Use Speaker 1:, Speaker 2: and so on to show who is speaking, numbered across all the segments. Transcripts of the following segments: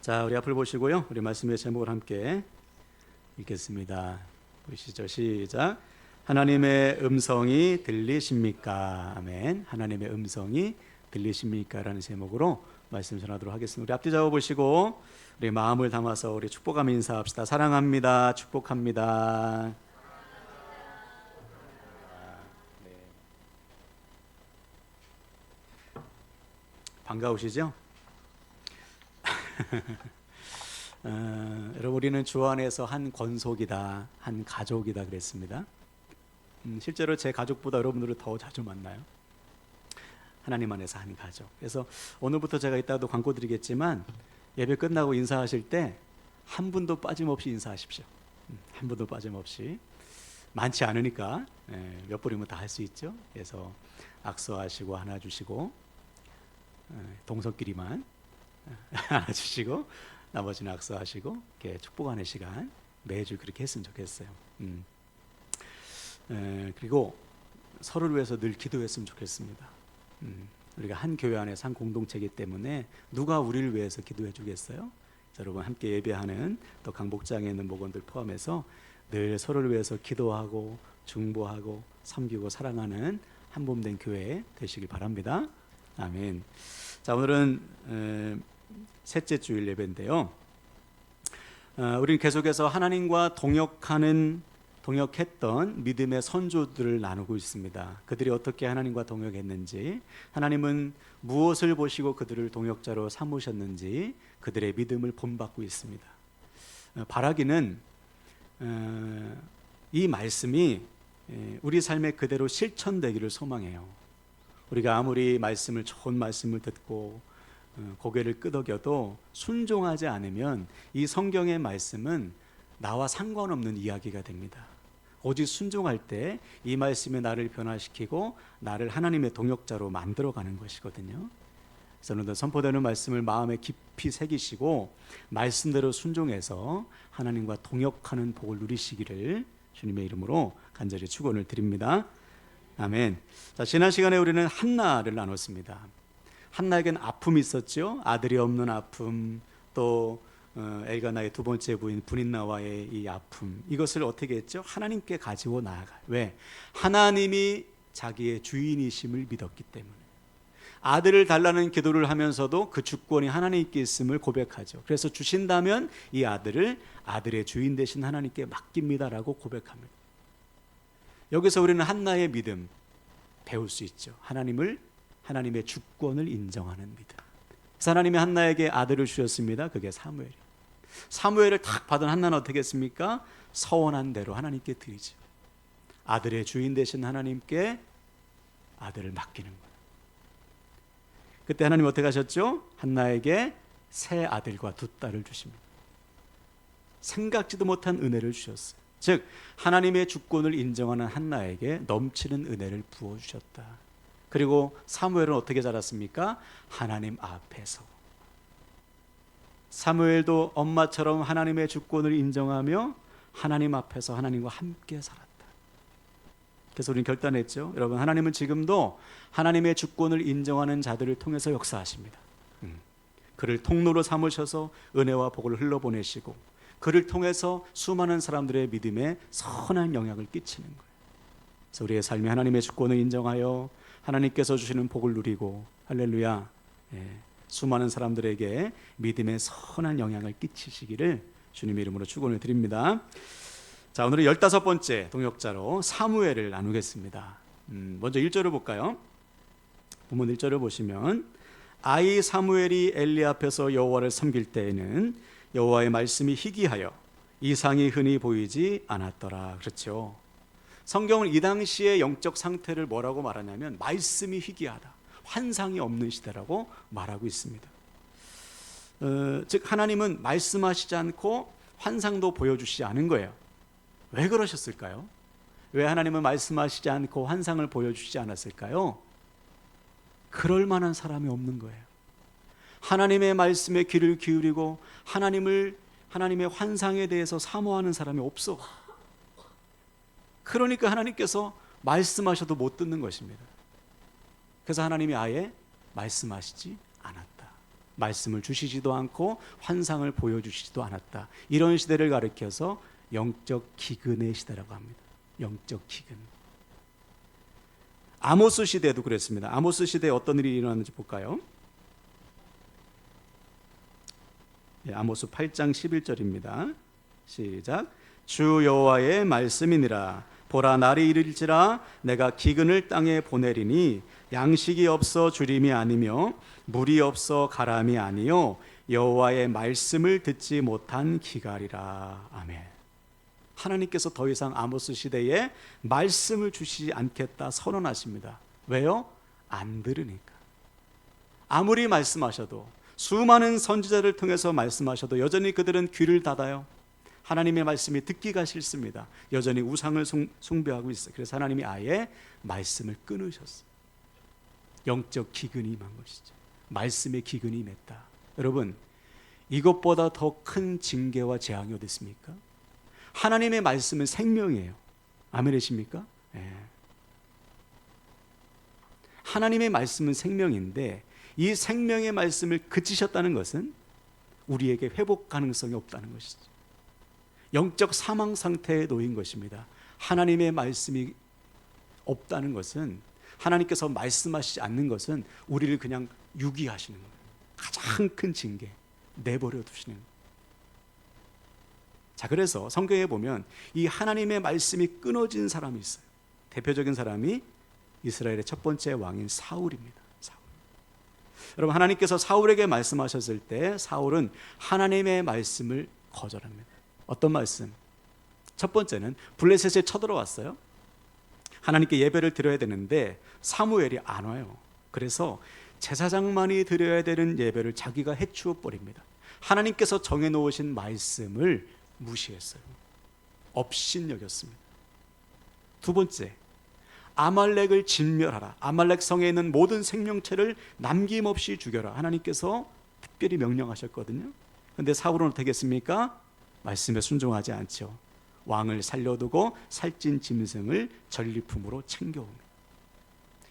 Speaker 1: 자, 우리 앞을 보시고요. 우리 말씀의 제목을 함께 읽겠습니다. 보시죠. 시작. 하나님의 음성이 들리십니까? 아멘. 하나님의 음성이 들리십니까? 라는 제목으로 말씀 전하도록 하겠습니다. 우리 앞뒤 잡아 보시고 우리 마음을 담아서 우리 축복하며 인사합시다. 사랑합니다. 축복합니다. 네. 반가우시죠? 여러분, 우리는 주 안에서 한 권속이다, 한 가족이다 그랬습니다. 실제로 제 가족보다 여러분들을 더 자주 만나요. 하나님 안에서 한 가족. 그래서 오늘부터 제가 이따도 광고 드리겠지만 예배 끝나고 인사하실 때 한 분도 빠짐없이 인사하십시오. 한 분도 빠짐없이. 많지 않으니까 몇 분이면 다 할 수 있죠. 그래서 악수하시고 하나 주시고 동성끼리만 하나 주시고 나머지는 악수하시고 이렇게 축복하는 시간 매주 그렇게 했으면 좋겠어요. 그리고 서로를 위해서 늘 기도했으면 좋겠습니다. 우리가 한 교회 안에서 한 공동체이기 때문에 누가 우리를 위해서 기도해 주겠어요? 여러분 함께 예배하는 또 강복장에 있는 목원들 포함해서 늘 서로를 위해서 기도하고 중보하고 섬기고 사랑하는 한 몸 된 교회 되시길 바랍니다. 아멘. 자, 오늘은 셋째 주일 예배인데요. 우리는 계속해서 하나님과 동역했던 믿음의 선조들을 나누고 있습니다. 그들이 어떻게 하나님과 동역했는지, 하나님은 무엇을 보시고 그들을 동역자로 삼으셨는지 그들의 믿음을 본받고 있습니다. 바라기는 이 말씀이 우리 삶에 그대로 실천되기를 소망해요. 우리가 아무리 좋은 말씀을 듣고 고개를 끄덕여도 순종하지 않으면 이 성경의 말씀은 나와 상관없는 이야기가 됩니다. 오직 순종할 때 이 말씀이 나를 변화시키고 나를 하나님의 동역자로 만들어가는 것이거든요. 그래서 오늘 선포되는 말씀을 마음에 깊이 새기시고 말씀대로 순종해서 하나님과 동역하는 복을 누리시기를 주님의 이름으로 간절히 축원을 드립니다. 아멘. 자, 지난 시간에 우리는 한나를 나눴습니다. 한나에겐 아픔이 있었죠. 아들이 없는 아픔, 또 엘가나의 두 번째 부인 브닌나와의 이 아픔, 이것을 어떻게 했죠? 하나님께 가지고 나아가요. 왜? 하나님이 자기의 주인이심을 믿었기 때문에. 아들을 달라는 기도를 하면서도 그 주권이 하나님께 있음을 고백하죠. 그래서 주신다면 이 아들을 아들의 주인 되신 하나님께 맡깁니다라고 고백합니다. 여기서 우리는 한나의 믿음 배울 수 있죠. 하나님의 주권을 인정하는 믿음. 그래서 하나님이 한나에게 아들을 주셨습니다. 그게 사무엘이에요. 사무엘을 딱 받은 한나는 어떻게 했습니까? 서원한 대로 하나님께 드리죠. 아들의 주인 되신 하나님께 아들을 맡기는 거예요. 그때 하나님 어떻게 하셨죠? 한나에게 세 아들과 두 딸을 주십니다. 생각지도 못한 은혜를 주셨어요. 즉 하나님의 주권을 인정하는 한나에게 넘치는 은혜를 부어주셨다. 그리고 사무엘은 어떻게 자랐습니까? 하나님 앞에서. 사무엘도 엄마처럼 하나님의 주권을 인정하며 하나님 앞에서 하나님과 함께 살았다. 그래서 우리는 결단했죠. 여러분, 하나님은 지금도 하나님의 주권을 인정하는 자들을 통해서 역사하십니다. 그를 통로로 삼으셔서 은혜와 복을 흘러보내시고 그를 통해서 수많은 사람들의 믿음에 선한 영향을 끼치는 거예요. 그래서 우리의 삶이 하나님의 주권을 인정하여 하나님께서 주시는 복을 누리고 할렐루야, 수많은 사람들에게 믿음의 선한 영향을 끼치시기를 주님의 이름으로 축원을 드립니다. 자, 오늘은 15번째 동역자로 사무엘을 나누겠습니다. 먼저 1절을 볼까요? 본문 1절을 보시면 아이 사무엘이 엘리 앞에서 여호와를 섬길 때에는 여호와의 말씀이 희귀하여 이상이 흔히 보이지 않았더라. 그렇죠. 성경은 이 당시의 영적 상태를 뭐라고 말하냐면 말씀이 희귀하다, 환상이 없는 시대라고 말하고 있습니다. 즉 하나님은 말씀하시지 않고 환상도 보여주시지 않은 거예요. 왜 그러셨을까요? 왜 하나님은 말씀하시지 않고 환상을 보여주시지 않았을까요? 그럴 만한 사람이 없는 거예요. 하나님의 말씀에 귀를 기울이고 하나님의 환상에 대해서 사모하는 사람이 없어. 그러니까 하나님께서 말씀하셔도 못 듣는 것입니다. 그래서 하나님이 아예 말씀하시지 않았다. 말씀을 주시지도 않고 환상을 보여주시지도 않았다. 이런 시대를 가리켜서 영적 기근의 시대라고 합니다. 영적 기근. 아모스 시대도 그랬습니다. 아모스 시대에 어떤 일이 일어났는지 볼까요? 아모스 8장 11절입니다. 시작. 주 여호와의 말씀이니라. 보라, 날이 이를지라 내가 기근을 땅에 보내리니 양식이 없어 주림이 아니며 물이 없어 가람이 아니요 여호와의 말씀을 듣지 못한 기갈이라. 아멘. 하나님께서 더 이상 아모스 시대에 말씀을 주시지 않겠다 선언하십니다. 왜요? 안 들으니까. 아무리 말씀하셔도, 수많은 선지자를 통해서 말씀하셔도 여전히 그들은 귀를 닫아요. 하나님의 말씀이 듣기가 싫습니다. 여전히 우상을 숭배하고 있어요. 그래서 하나님이 아예 말씀을 끊으셨어요. 영적 기근이 임한 것이죠. 말씀의 기근이 임했다. 여러분, 이것보다 더 큰 징계와 재앙이 어디 있습니까? 하나님의 말씀은 생명이에요. 아멘이십니까? 네. 하나님의 말씀은 생명인데 이 생명의 말씀을 그치셨다는 것은 우리에게 회복 가능성이 없다는 것이죠. 영적 사망 상태에 놓인 것입니다. 하나님의 말씀이 없다는 것은, 하나님께서 말씀하시지 않는 것은 우리를 그냥 유기하시는 거예요. 가장 큰 징계, 내버려 두시는 거예요. 자, 그래서 성경에 보면 이 하나님의 말씀이 끊어진 사람이 있어요. 대표적인 사람이 이스라엘의 첫 번째 왕인 사울입니다. 사울. 여러분, 하나님께서 사울에게 말씀하셨을 때 사울은 하나님의 말씀을 거절합니다. 어떤 말씀? 첫 번째는 블레셋에 쳐들어왔어요. 하나님께 예배를 드려야 되는데 사무엘이 안 와요. 그래서 제사장만이 드려야 되는 예배를 자기가 해치워 버립니다. 하나님께서 정해놓으신 말씀을 무시했어요. 업신여겼습니다. 두 번째, 아말렉을 진멸하라. 아말렉 성에 있는 모든 생명체를 남김없이 죽여라. 하나님께서 특별히 명령하셨거든요. 그런데 사울은 어떻게 했습니까? 말씀에 순종하지 않죠. 왕을 살려두고 살찐 짐승을 전리품으로 챙겨옵니다.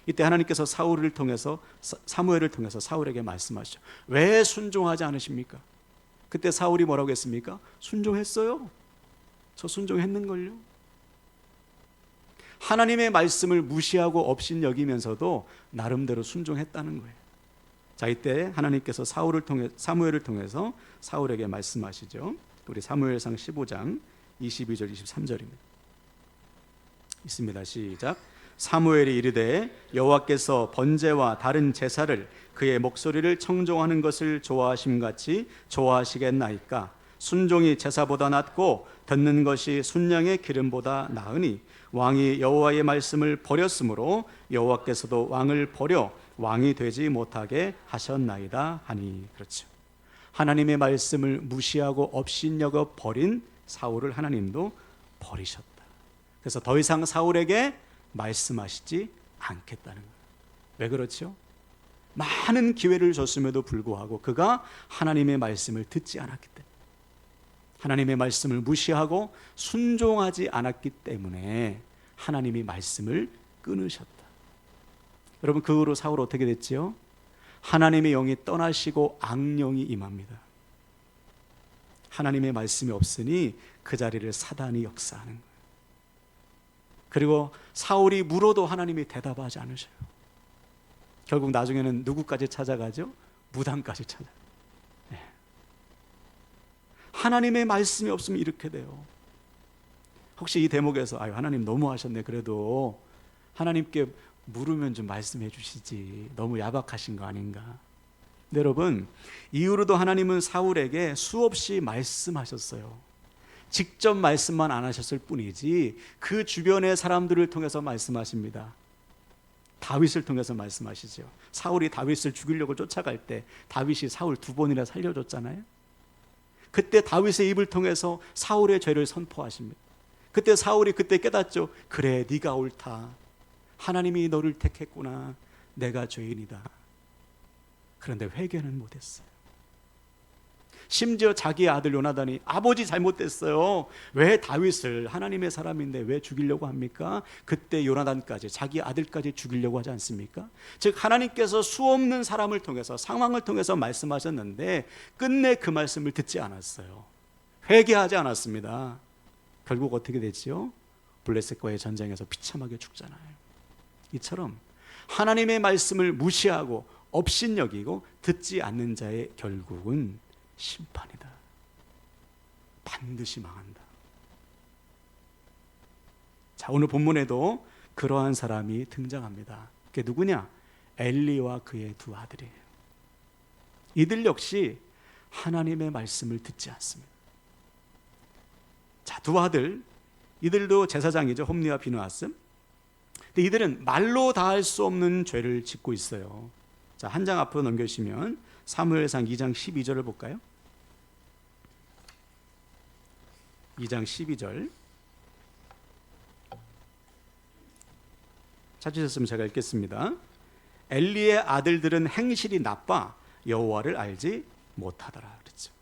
Speaker 1: 이때 하나님께서 사울을 통해서, 사무엘을 통해서 사울에게 말씀하시죠. 왜 순종하지 않으십니까? 그때 사울이 뭐라고 했습니까? 순종했어요. 저 순종했는걸요. 하나님의 말씀을 무시하고 업신여기면서도 나름대로 순종했다는 거예요. 자, 이때 하나님께서 사무엘을 통해서 사울에게 말씀하시죠. 우리 사무엘상 15장 22절 23절입니다. 있습니다. 시작. 사무엘이 이르되 여호와께서 번제와 다른 제사를 그의 목소리를 청종하는 것을 좋아하심같이 좋아하시겠나이까? 순종이 제사보다 낫고 듣는 것이 순양의 기름보다 나으니 왕이 여호와의 말씀을 버렸으므로 여호와께서도 왕을 버려 왕이 되지 못하게 하셨나이다 하니. 그렇죠. 하나님의 말씀을 무시하고 업신여겨 버린 사울을 하나님도 버리셨다. 그래서 더 이상 사울에게 말씀하시지 않겠다는 거예요. 왜 그렇죠? 많은 기회를 줬음에도 불구하고 그가 하나님의 말씀을 듣지 않았기 때문에, 하나님의 말씀을 무시하고 순종하지 않았기 때문에 하나님이 말씀을 끊으셨다. 여러분, 그 후로 사울 어떻게 됐지요? 하나님의 영이 떠나시고 악령이 임합니다. 하나님의 말씀이 없으니 그 자리를 사단이 역사하는 거예요. 그리고 사울이 물어도 하나님이 대답하지 않으셔요. 결국 나중에는 누구까지 찾아가죠? 무당까지 찾아가요. 네. 하나님의 말씀이 없으면 이렇게 돼요. 혹시 이 대목에서 아유, 하나님 너무하셨네, 그래도 하나님께 물으면 좀 말씀해 주시지, 너무 야박하신 거 아닌가? 네, 여러분, 이후로도 하나님은 사울에게 수없이 말씀하셨어요. 직접 말씀만 안 하셨을 뿐이지 그 주변의 사람들을 통해서 말씀하십니다. 다윗을 통해서 말씀하시죠. 사울이 다윗을 죽이려고 쫓아갈 때 다윗이 사울 2번이나 살려줬잖아요. 그때 다윗의 입을 통해서 사울의 죄를 선포하십니다. 그때 사울이 그때 깨닫죠. 그래, 네가 옳다. 하나님이 너를 택했구나. 내가 죄인이다. 그런데 회개는 못했어요. 심지어 자기 아들 요나단이 아버지 잘못됐어요. 왜 다윗을 하나님의 사람인데 왜 죽이려고 합니까? 그때 요나단까지 자기 아들까지 죽이려고 하지 않습니까? 즉 하나님께서 수없는 사람을 통해서 상황을 통해서 말씀하셨는데 끝내 그 말씀을 듣지 않았어요. 회개하지 않았습니다. 결국 어떻게 됐지요? 블레셋과의 전쟁에서 비참하게 죽잖아요. 이처럼 하나님의 말씀을 무시하고 업신여기고 듣지 않는 자의 결국은 심판이다. 반드시 망한다. 자, 오늘 본문에도 그러한 사람이 등장합니다. 그게 누구냐? 엘리와 그의 두 아들이에요. 이들 역시 하나님의 말씀을 듣지 않습니다. 자, 두 아들, 이들도 제사장이죠. 홈리와 비느하스. 근데 이들은 말로 다할 수 없는 죄를 짓고 있어요. 자, 한 장 앞으로 넘겨주시면 사무엘상 2장 12절을 볼까요? 2장 12절 찾으셨으면 제가 읽겠습니다. 엘리의 아들들은 행실이 나빠 여호와를 알지 못하더라 그랬죠.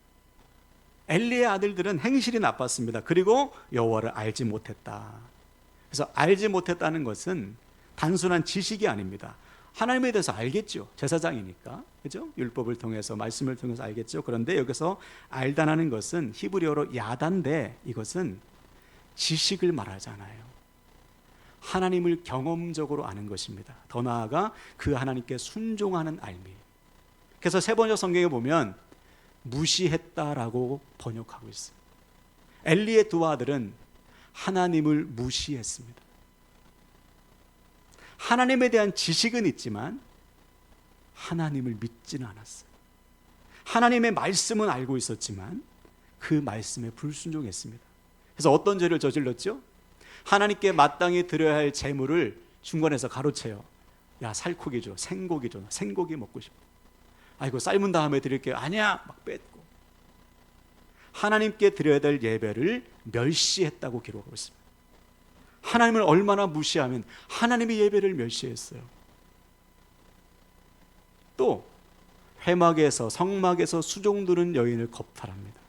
Speaker 1: 엘리의 아들들은 행실이 나빴습니다. 그리고 여호와를 알지 못했다. 그래서 알지 못했다는 것은 단순한 지식이 아닙니다. 하나님에 대해서 알겠죠. 제사장이니까. 그죠? 율법을 통해서 말씀을 통해서 알겠죠. 그런데 여기서 알다라는 것은 히브리어로 야단데 이것은 지식을 말하잖아요. 하나님을 경험적으로 아는 것입니다. 더 나아가 그 하나님께 순종하는 알미. 그래서 세번역 성경에 보면 무시했다라고 번역하고 있어요. 엘리의 두 아들은 하나님을 무시했습니다. 하나님에 대한 지식은 있지만 하나님을 믿지는 않았어요. 하나님의 말씀은 알고 있었지만 그 말씀에 불순종했습니다. 그래서 어떤 죄를 저질렀죠? 하나님께 마땅히 드려야 할 재물을 중간에서 가로채요. 야, 살코기 줘, 생고기 줘, 생고기 먹고 싶어. 아이고, 삶은 다음에 드릴게요. 아니야, 막 뺏고. 하나님께 드려야 될 예배를 멸시했다고 기록하고 있습니다. 하나님을 얼마나 무시하면 하나님의 예배를 멸시했어요. 또 회막에서 성막에서 수종 두는 여인을 겁탈합니다.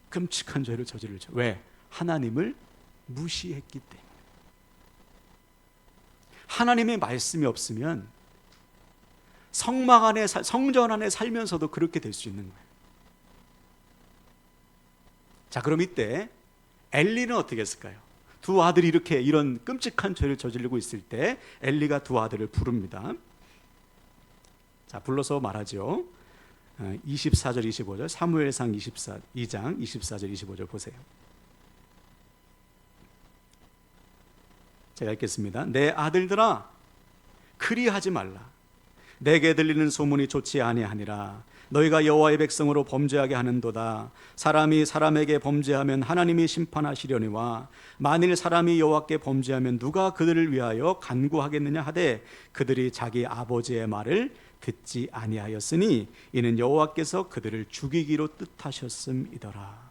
Speaker 1: 끔찍한 죄를 저지르죠. 왜? 하나님을 무시했기 때문에. 하나님의 말씀이 없으면 성막 안에 성전 안에 살면서도 그렇게 될 수 있는 거예요. 자, 그럼 이때 엘리는 어떻게 했을까요? 두 아들이 이렇게 이런 끔찍한 죄를 저지르고 있을 때 엘리가 두 아들을 부릅니다. 자, 불러서 말하죠. 24절 25절 사무엘상 2장 24절 25절 보세요. 제가 읽겠습니다. 내 아들들아 그리하지 말라. 내게 들리는 소문이 좋지 아니하니라. 너희가 여호와의 백성으로 범죄하게 하는도다. 사람이 사람에게 범죄하면 하나님이 심판하시려니와 만일 사람이 여호와께 범죄하면 누가 그들을 위하여 간구하겠느냐 하되 그들이 자기 아버지의 말을 듣지 아니하였으니 이는 여호와께서 그들을 죽이기로 뜻하셨음이더라.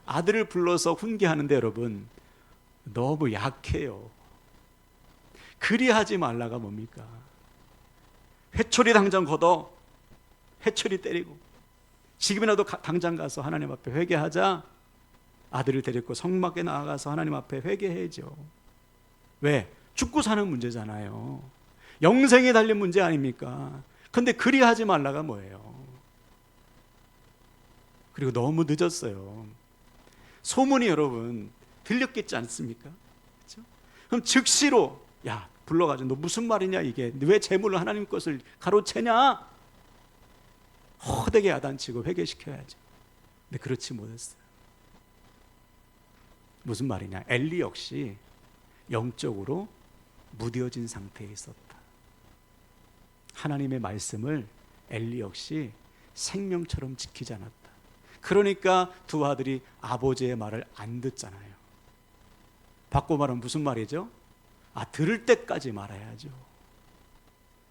Speaker 1: 아들을 불러서 훈계하는데 여러분 너무 약해요. 그리하지 말라가 뭡니까? 회초리 당장 걷어, 회초리 때리고 지금이라도 당장 가서 하나님 앞에 회개하자. 아들을 데리고 성막에 나아가서 하나님 앞에 회개해야죠. 왜? 죽고 사는 문제잖아요. 영생에 달린 문제 아닙니까? 근데 그리하지 말라가 뭐예요? 그리고 너무 늦었어요. 소문이 여러분 들렸겠지 않습니까? 그렇죠? 그럼 즉시로 야 불러가지고 너 무슨 말이냐 이게 왜 재물을 하나님 것을 가로채냐? 허되게 야단치고 회개시켜야죠. 근데 그렇지 못했어요. 무슨 말이냐? 엘리 역시 영적으로 무뎌진 상태에 있었다. 하나님의 말씀을 엘리 역시 생명처럼 지키지 않았다. 그러니까 두 아들이 아버지의 말을 안 듣잖아요. 바꿔 말하면 무슨 말이죠? 들을 때까지 말아야죠.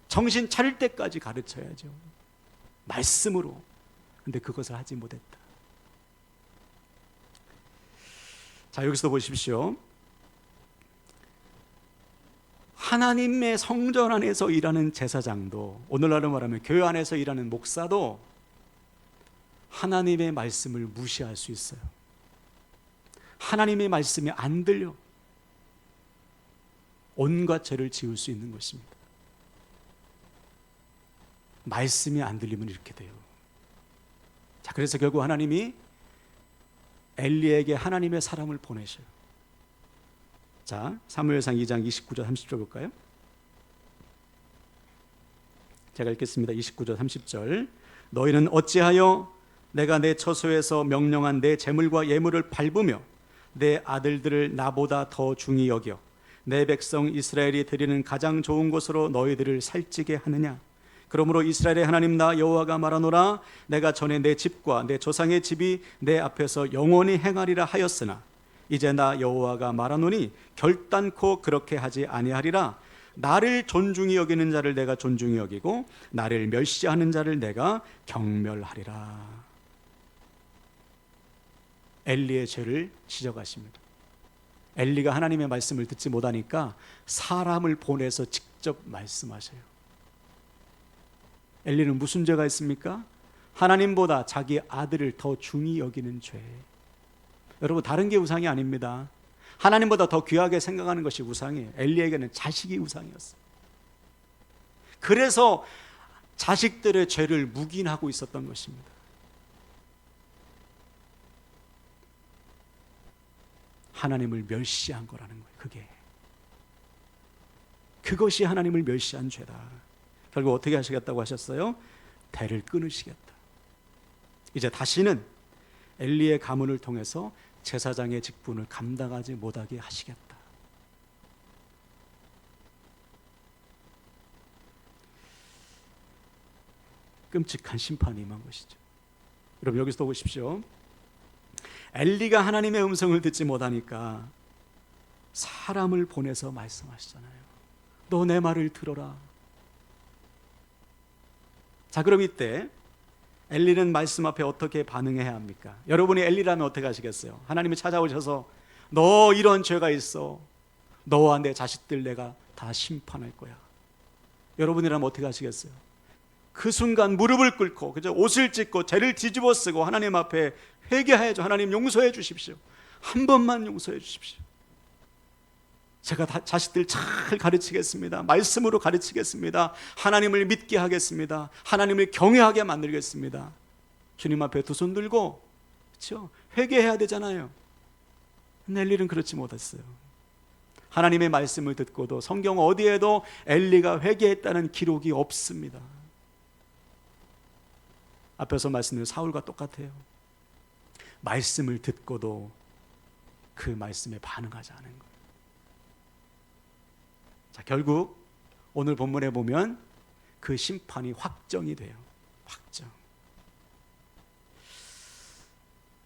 Speaker 1: 정신 차릴 때까지 가르쳐야죠. 말씀으로. 근데 그것을 하지 못했다. 자, 여기서 보십시오. 하나님의 성전 안에서 일하는 제사장도, 오늘날로 말하면 교회 안에서 일하는 목사도 하나님의 말씀을 무시할 수 있어요. 하나님의 말씀이 안 들려 온갖 죄를 지을 수 있는 것입니다. 말씀이 안 들리면 이렇게 돼요. 자, 그래서 결국 하나님이 엘리에게 하나님의 사람을 보내셔요. 자, 사무엘상 2장 29절 30절 볼까요? 제가 읽겠습니다. 29절 30절. 너희는 어찌하여 내가 내 처소에서 명령한 내 재물과 예물을 밟으며 내 아들들을 나보다 더 중히 여겨 내 백성 이스라엘이 드리는 가장 좋은 곳으로 너희들을 살찌게 하느냐? 그러므로 이스라엘의 하나님 나 여호와가 말하노라. 내가 전에 내 집과 내 조상의 집이 내 앞에서 영원히 행하리라 하였으나 이제 나 여호와가 말하노니 결단코 그렇게 하지 아니하리라. 나를 존중히 여기는 자를 내가 존중히 여기고 나를 멸시하는 자를 내가 경멸하리라. 엘리의 죄를 지적하십니다. 엘리가 하나님의 말씀을 듣지 못하니까 사람을 보내서 직접 말씀하셔요. 엘리는 무슨 죄가 있습니까? 하나님보다 자기 아들을 더 중히 여기는 죄. 여러분, 다른 게 우상이 아닙니다. 하나님보다 더 귀하게 생각하는 것이 우상이에요. 엘리에게는 자식이 우상이었어요. 그래서 자식들의 죄를 묵인하고 있었던 것입니다. 하나님을 멸시한 거라는 거예요. 그것이 하나님을 멸시한 죄다. 결국 어떻게 하시겠다고 하셨어요? 대를 끊으시겠다. 이제 다시는 엘리의 가문을 통해서 제사장의 직분을 감당하지 못하게 하시겠다. 끔찍한 심판이 임한 것이죠. 여러분, 여기서 보십시오. 엘리가 하나님의 음성을 듣지 못하니까 사람을 보내서 말씀하시잖아요. 너 내 말을 들어라. 자, 그럼 이때 엘리는 말씀 앞에 어떻게 반응해야 합니까? 여러분이 엘리라면 어떻게 하시겠어요? 하나님이 찾아오셔서 너 이런 죄가 있어, 너와 내 자식들 내가 다 심판할 거야. 여러분이라면 어떻게 하시겠어요? 그 순간 무릎을 꿇고 그저 옷을 찢고 죄를 뒤집어 쓰고 하나님 앞에 회개해야죠. 하나님 용서해 주십시오. 한 번만 용서해 주십시오. 제가 자식들 잘 가르치겠습니다. 말씀으로 가르치겠습니다. 하나님을 믿게 하겠습니다. 하나님을 경외하게 만들겠습니다. 주님 앞에 두 손 들고, 그렇죠? 회개해야 되잖아요. 근데 엘리는 그렇지 못했어요. 하나님의 말씀을 듣고도 성경 어디에도 엘리가 회개했다는 기록이 없습니다. 앞에서 말씀드린 사울과 똑같아요. 말씀을 듣고도 그 말씀에 반응하지 않은 거예요. 자, 결국 오늘 본문에 보면 그 심판이 확정이 돼요. 확정.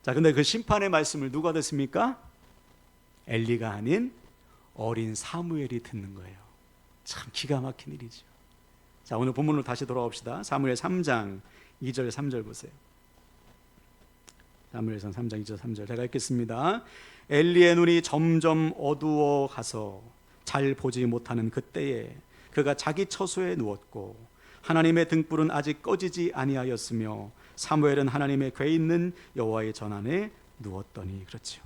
Speaker 1: 자, 근데 그 심판의 말씀을 누가 듣습니까? 엘리가 아닌 어린 사무엘이 듣는 거예요. 참 기가 막힌 일이죠. 자, 오늘 본문으로 다시 돌아옵시다. 사무엘 3장 2절 3절 보세요. 사무엘상 3장 2절 3절 제가 읽겠습니다. 엘리의 눈이 점점 어두워 가서 잘 보지 못하는 그때에 그가 자기 처소에 누웠고 하나님의 등불은 아직 꺼지지 아니하였으며 사무엘은 하나님의 궤 있는 여호와의 전안에 누웠더니. 그렇죠.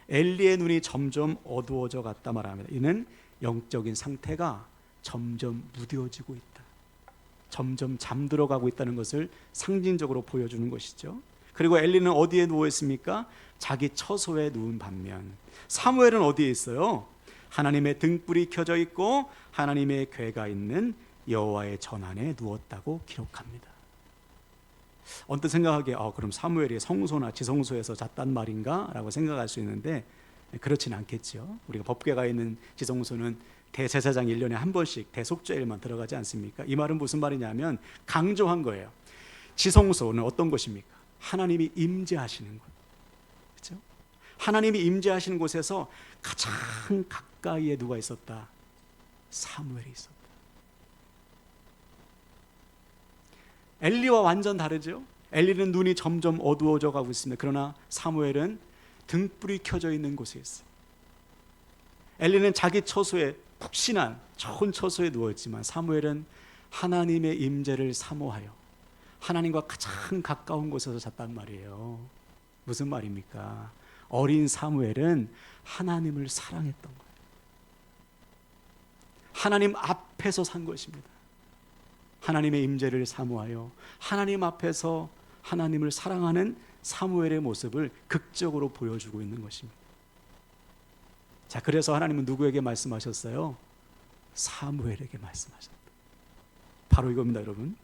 Speaker 1: 엘리의 눈이 점점 어두워져 갔다 말합니다. 이는 영적인 상태가 점점 무뎌지고 있다. 점점 잠들어가고 있다는 것을 상징적으로 보여주는 것이죠. 그리고 엘리는 어디에 누워 있습니까? 자기 처소에 누운 반면 사무엘은 어디에 있어요? 하나님의 등불이 켜져 있고 하나님의 궤가 있는 여호와의 전안에 누웠다고 기록합니다. 언뜻 생각하기에 그럼 사무엘이 성소나 지성소에서 잤단 말인가? 라고 생각할 수 있는데 그렇진 않겠죠. 우리가 법궤가 있는 지성소는 대제사장 1년에 한 번씩 대속죄일만 들어가지 않습니까? 이 말은 무슨 말이냐면 강조한 거예요. 지성소는 어떤 곳입니까? 하나님이 임재하시는 곳. 그렇죠? 하나님이 임재하시는 곳에서 가장 가까이에 누가 있었다? 사무엘이 있었다. 엘리와 완전 다르죠? 엘리는 눈이 점점 어두워져 가고 있습니다. 그러나 사무엘은 등불이 켜져 있는 곳에 있어요. 엘리는 자기 처소에 푹신한 좋은 처소에 누웠지만 사무엘은 하나님의 임재를 사모하여 하나님과 가장 가까운 곳에서 잤단 말이에요. 무슨 말입니까? 어린 사무엘은 하나님을 사랑했던 거예요. 하나님 앞에서 산 것입니다. 하나님의 임재를 사모하여 하나님 앞에서 하나님을 사랑하는 사무엘의 모습을 극적으로 보여주고 있는 것입니다. 자, 그래서 하나님은 누구에게 말씀하셨어요? 사무엘에게 말씀하셨다. 바로 이겁니다, 여러분.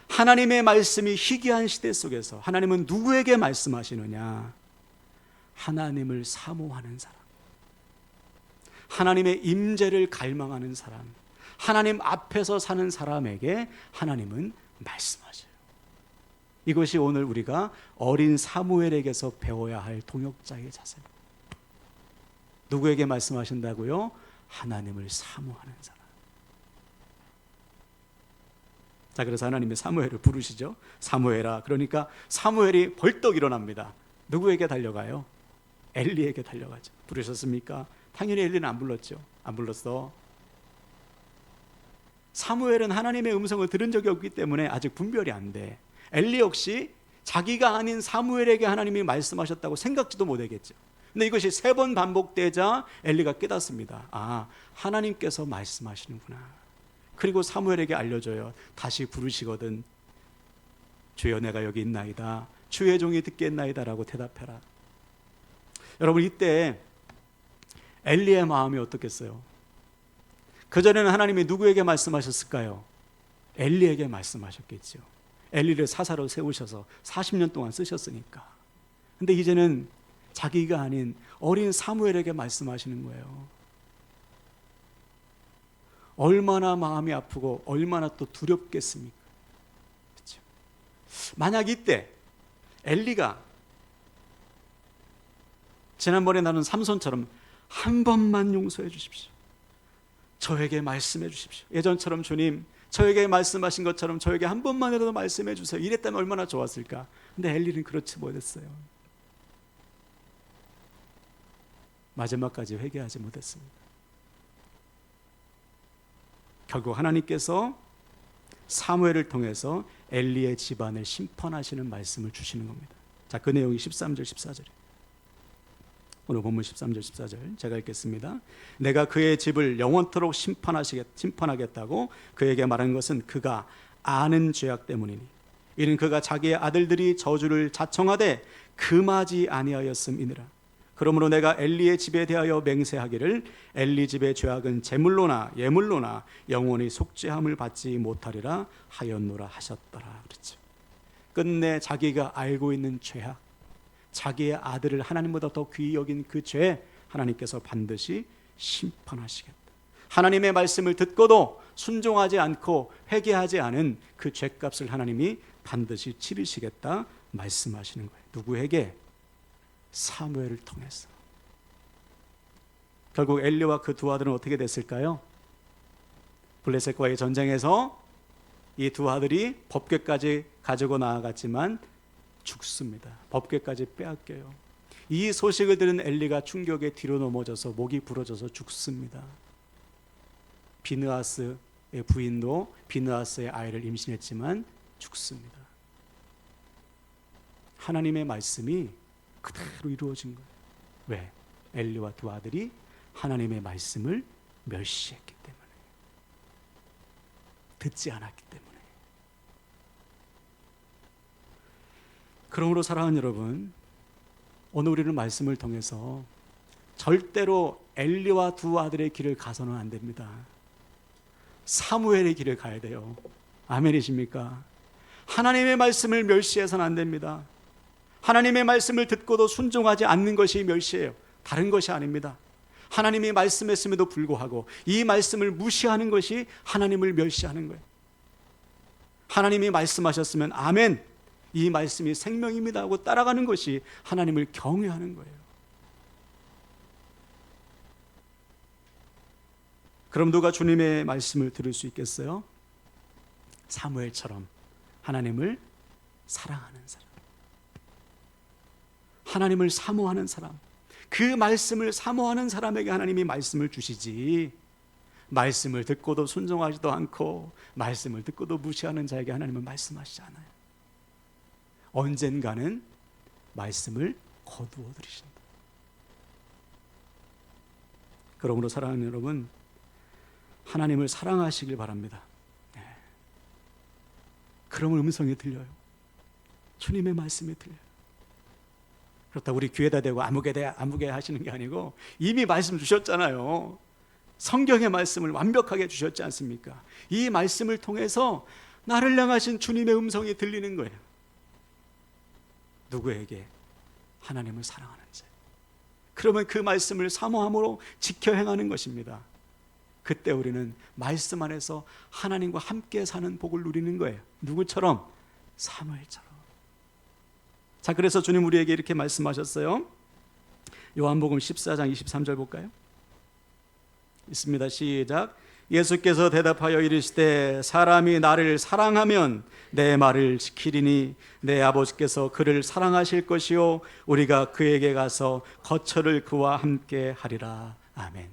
Speaker 1: 하나님의 말씀이 희귀한 시대 속에서 하나님은 누구에게 말씀하시느냐? 하나님을 사모하는 사람, 하나님의 임재를 갈망하는 사람, 하나님 앞에서 사는 사람에게 하나님은 말씀하셔요. 이것이 오늘 우리가 어린 사무엘에게서 배워야 할 동역자의 자세입니다. 누구에게 말씀하신다고요? 하나님을 사모하는 사람. 자, 그래서 하나님이 사무엘을 부르시죠. 사무엘아. 그러니까 사무엘이 벌떡 일어납니다. 누구에게 달려가요? 엘리에게 달려가죠. 부르셨습니까? 당연히 엘리는 안 불렀죠. 안 불렀어. 사무엘은 하나님의 음성을 들은 적이 없기 때문에 아직 분별이 안 돼. 엘리 역시 자기가 아닌 사무엘에게 하나님이 말씀하셨다고 생각지도 못하겠죠. 근데 이것이 3번 반복되자 엘리가 깨닫습니다. 아, 하나님께서 말씀하시는구나. 그리고 사무엘에게 알려줘요. 다시 부르시거든 주여 내가 여기 있나이다. 주의 종이 듣겠나이다 라고 대답해라. 여러분, 이때 엘리의 마음이 어떻겠어요? 그전에는 하나님이 누구에게 말씀하셨을까요? 엘리에게 말씀하셨겠죠. 엘리를 사사로 세우셔서 40년 동안 쓰셨으니까. 근데 이제는 자기가 아닌 어린 사무엘에게 말씀하시는 거예요. 얼마나 마음이 아프고 얼마나 또 두렵겠습니까? 그렇죠? 만약 이때 엘리가 지난번에 나눈 삼손처럼 한 번만 용서해 주십시오. 저에게 말씀해 주십시오. 예전처럼 주님 저에게 말씀하신 것처럼 저에게 한 번만이라도 말씀해 주세요. 이랬다면 얼마나 좋았을까. 근데 엘리는 그렇지 못했어요. 마지막까지 회개하지 못했습니다. 결국 하나님께서 사무엘을 통해서 엘리의 집안을 심판하시는 말씀을 주시는 겁니다. 자, 그 내용이 13절 14절이에요. 오늘 본문 13절 14절 제가 읽겠습니다. 내가 그의 집을 영원토록 심판하겠다고 그에게 말한 것은 그가 아는 죄악 때문이니 이는 그가 자기의 아들들이 저주를 자청하되 금하지 아니하였음이니라. 그러므로 내가 엘리의 집에 대하여 맹세하기를 엘리 집의 죄악은 제물로나 예물로나 영원히 속죄함을 받지 못하리라 하였노라 하셨더라. 그렇죠. 끝내 자기가 알고 있는 죄악, 자기의 아들을 하나님보다 더 귀히 여긴 그 죄 하나님께서 반드시 심판하시겠다. 하나님의 말씀을 듣고도 순종하지 않고 회개하지 않은 그 죄값을 하나님이 반드시 치르시겠다 말씀하시는 거예요. 누구에게? 사무엘을 통해서. 결국 엘리와 그 두 아들은 어떻게 됐을까요? 블레셋과의 전쟁에서 이 두 아들이 법궤까지 가지고 나아갔지만 죽습니다. 법궤까지 빼앗겨요. 이 소식을 들은 엘리가 충격에 뒤로 넘어져서 목이 부러져서 죽습니다. 비느하스의 부인도 비느하스의 아이를 임신했지만 죽습니다. 하나님의 말씀이 그대로 이루어진 거예요. 왜? 엘리와 두 아들이 하나님의 말씀을 멸시했기 때문에, 듣지 않았기 때문에. 그러므로 사랑하는 여러분, 오늘 우리는 말씀을 통해서 절대로 엘리와 두 아들의 길을 가서는 안 됩니다. 사무엘의 길을 가야 돼요. 아멘이십니까? 하나님의 말씀을 멸시해서는 안 됩니다. 하나님의 말씀을 듣고도 순종하지 않는 것이 멸시예요. 다른 것이 아닙니다. 하나님이 말씀했음에도 불구하고 이 말씀을 무시하는 것이 하나님을 멸시하는 거예요. 하나님이 말씀하셨으면 아멘, 이 말씀이 생명입니다 하고 따라가는 것이 하나님을 경외하는 거예요. 그럼 누가 주님의 말씀을 들을 수 있겠어요? 사무엘처럼 하나님을 사랑하는 사람, 하나님을 사모하는 사람, 그 말씀을 사모하는 사람에게 하나님이 말씀을 주시지, 말씀을 듣고도 순종하지도 않고 말씀을 듣고도 무시하는 자에게 하나님은 말씀하시지 않아요. 언젠가는 말씀을 거두어 들이신다. 그러므로 사랑하는 여러분, 하나님을 사랑하시길 바랍니다. 그러면 음성이 들려요. 주님의 말씀이 들려요. 그렇다고 우리 귀에다 대고 아무개 하시는 게 아니고 이미 말씀 주셨잖아요. 성경의 말씀을 완벽하게 주셨지 않습니까? 이 말씀을 통해서 나를 향하신 주님의 음성이 들리는 거예요. 누구에게? 하나님을 사랑하는 자. 그러면 그 말씀을 사모함으로 지켜 행하는 것입니다. 그때 우리는 말씀 안에서 하나님과 함께 사는 복을 누리는 거예요. 누구처럼? 사무엘처럼. 자, 그래서 주님 우리에게 이렇게 말씀하셨어요. 요한복음 14장 23절 볼까요? 있습니다. 시작. 예수께서 대답하여 이르시되 사람이 나를 사랑하면 내 말을 지키리니 내 아버지께서 그를 사랑하실 것이요 우리가 그에게 가서 거처를 그와 함께 하리라. 아멘.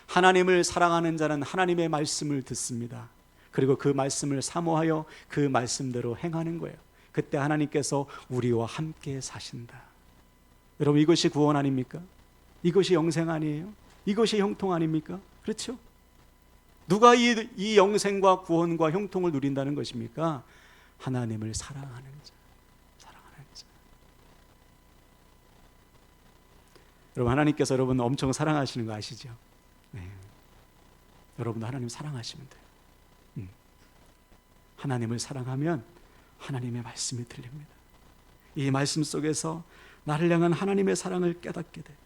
Speaker 1: 하나님을 사랑하는 자는 하나님의 말씀을 듣습니다. 그리고 그 말씀을 사모하여 그 말씀대로 행하는 거예요. 그때 하나님께서 우리와 함께 사신다. 여러분, 이것이 구원 아닙니까? 이것이 영생 아니에요? 이것이 형통 아닙니까? 그렇죠? 누가 이 영생과 구원과 형통을 누린다는 것입니까? 하나님을 사랑하는 자. 사랑하는 자. 여러분, 하나님께서 여러분 엄청 사랑하시는 거 아시죠? 네. 여러분도 하나님 사랑하시면 돼요. 하나님을 사랑하면 하나님의 말씀이 들립니다. 이 말씀 속에서 나를 향한 하나님의 사랑을 깨닫게 돼요.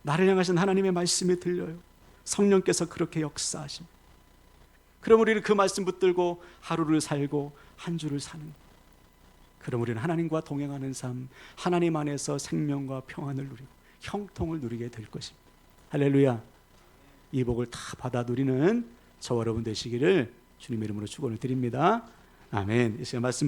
Speaker 1: 나를 향하신 하나님의 말씀이 들려요. 성령께서 그렇게 역사하십니다. 그럼 우리는 그 말씀 붙들고 하루를 살고 한 주를 사는 거예요. 그럼 우리는 하나님과 동행하는 삶, 하나님 안에서 생명과 평안을 누리고 형통을 누리게 될 것입니다. 할렐루야. 이 복을 다 받아 누리는 저와 여러분 되시기를 주님의 이름으로 축원을 드립니다. 아멘. 이 시간 말씀